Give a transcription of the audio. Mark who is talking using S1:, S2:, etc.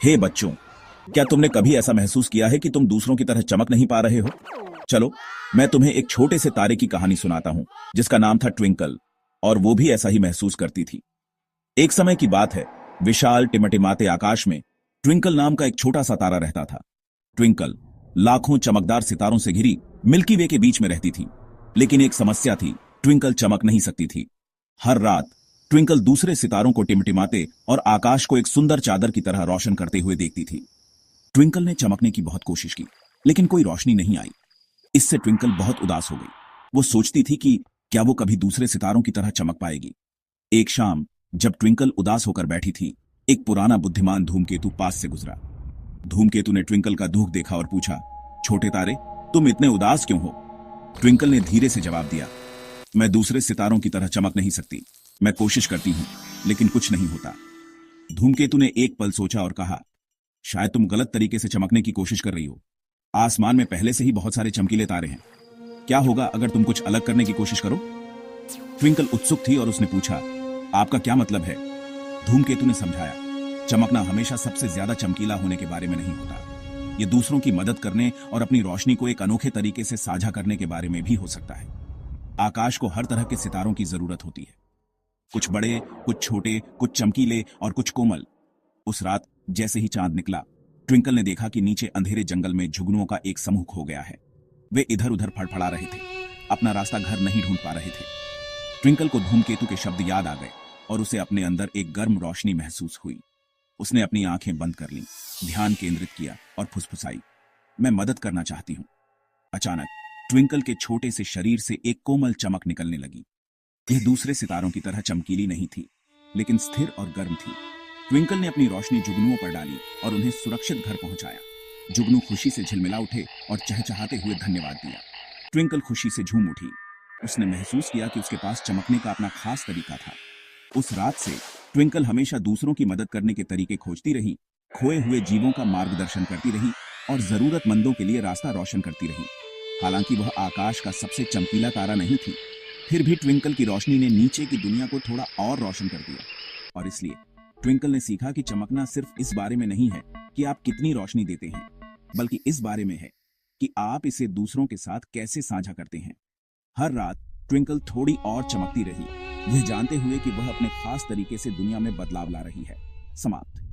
S1: हे बच्चों, क्या तुमने कभी ऐसा महसूस किया है कि तुम दूसरों की तरह चमक नहीं पा रहे हो? चलो, मैं तुम्हें एक छोटे से तारे की कहानी सुनाता हूं, जिसका नाम था ट्विंकल, और वो भी ऐसा ही महसूस करती थी। एक समय की बात है, विशाल टिमटिमाते आकाश में ट्विंकल नाम का एक छोटा सा तारा रहता था। ट्विंकल लाखों चमकदार सितारों से घिरी मिल्की वे के बीच में रहती थी, लेकिन एक समस्या थी, ट्विंकल चमक नहीं सकती थी। हर रात ट्विंकल दूसरे सितारों को टिमटिमाते और आकाश को एक सुंदर चादर की तरह रोशन करते हुए देखती थी। ट्विंकल ने चमकने की बहुत कोशिश की, लेकिन कोई रोशनी नहीं आई। इससे ट्विंकल बहुत उदास हो गई। वो सोचती थी कि क्या वो कभी दूसरे सितारों की तरह चमक पाएगी। एक शाम जब ट्विंकल उदास होकर बैठी थी, एक पुराना बुद्धिमान धूमकेतु पास से गुजरा। धूमकेतु ने ट्विंकल का दुख देखा और पूछा, छोटे तारे, तुम इतने उदास क्यों हो? ट्विंकल ने धीरे से जवाब दिया, मैं दूसरे सितारों की तरह चमक नहीं सकती। मैं कोशिश करती हूं, लेकिन कुछ नहीं होता। धूमकेतु ने एक पल सोचा और कहा, शायद तुम गलत तरीके से चमकने की कोशिश कर रही हो। आसमान में पहले से ही बहुत सारे चमकीले तारे हैं। क्या होगा अगर तुम कुछ अलग करने की कोशिश करो? ट्विंकल उत्सुक थी और उसने पूछा, आपका क्या मतलब है? धूमकेतु ने समझाया, चमकना हमेशा सबसे ज्यादा चमकीला होने के बारे में नहीं होता। ये दूसरों की मदद करने और अपनी रोशनी को एक अनोखे तरीके से साझा करने के बारे में भी हो सकता है। आकाश को हर तरह के सितारों की जरूरत होती है, कुछ बड़े, कुछ छोटे, कुछ चमकीले और कुछ कोमल। उस रात जैसे ही चांद निकला, ट्विंकल ने देखा कि नीचे अंधेरे जंगल में जुगनुओं का एक समूह खो गया है। वे इधर उधर फड़फड़ा रहे थे, अपना रास्ता घर नहीं ढूंढ पा रहे थे। ट्विंकल को धूमकेतु के शब्द याद आ गए और उसे अपने अंदर एक गर्म रोशनी महसूस हुई। उसने अपनी आंखें बंद कर लीं, ध्यान केंद्रित किया और फुसफुसाई, मैं मदद करना चाहती हूं। अचानक ट्विंकल के छोटे से शरीर से एक कोमल चमक निकलने लगी। यह दूसरे सितारों की तरह चमकीली नहीं थी, लेकिन स्थिर और गर्म थी। ट्विंकल ने अपनी रोशनी जुगनुओं पर डाली और उन्हें सुरक्षित घर पहुंचाया। जुगनू खुशी से झिलमिला उठे और चहचहाते हुए धन्यवाद दिया। ट्विंकल खुशी से झूम उठी। उसने महसूस किया कि उसके पास चमकने का अपना खास तरीका था। उस रात से ट्विंकल हमेशा दूसरों की मदद करने के तरीके खोजती रही, खोए हुए जीवों का मार्गदर्शन करती रही और जरूरतमंदों के लिए रास्ता रोशन करती रही। हालांकि वह आकाश का सबसे चमकीला तारा नहीं थी, फिर भी ट्विंकल की रोशनी ने नीचे की दुनिया को थोड़ा और रोशन कर दिया। और इसलिए ट्विंकल ने सीखा कि चमकना सिर्फ इस बारे में नहीं है कि आप कितनी रोशनी देते हैं, बल्कि इस बारे में है कि आप इसे दूसरों के साथ कैसे साझा करते हैं। हर रात ट्विंकल थोड़ी और चमकती रही, यह जानते हुए कि वह अपने खास तरीके से दुनिया में बदलाव ला रही है। समाप्त।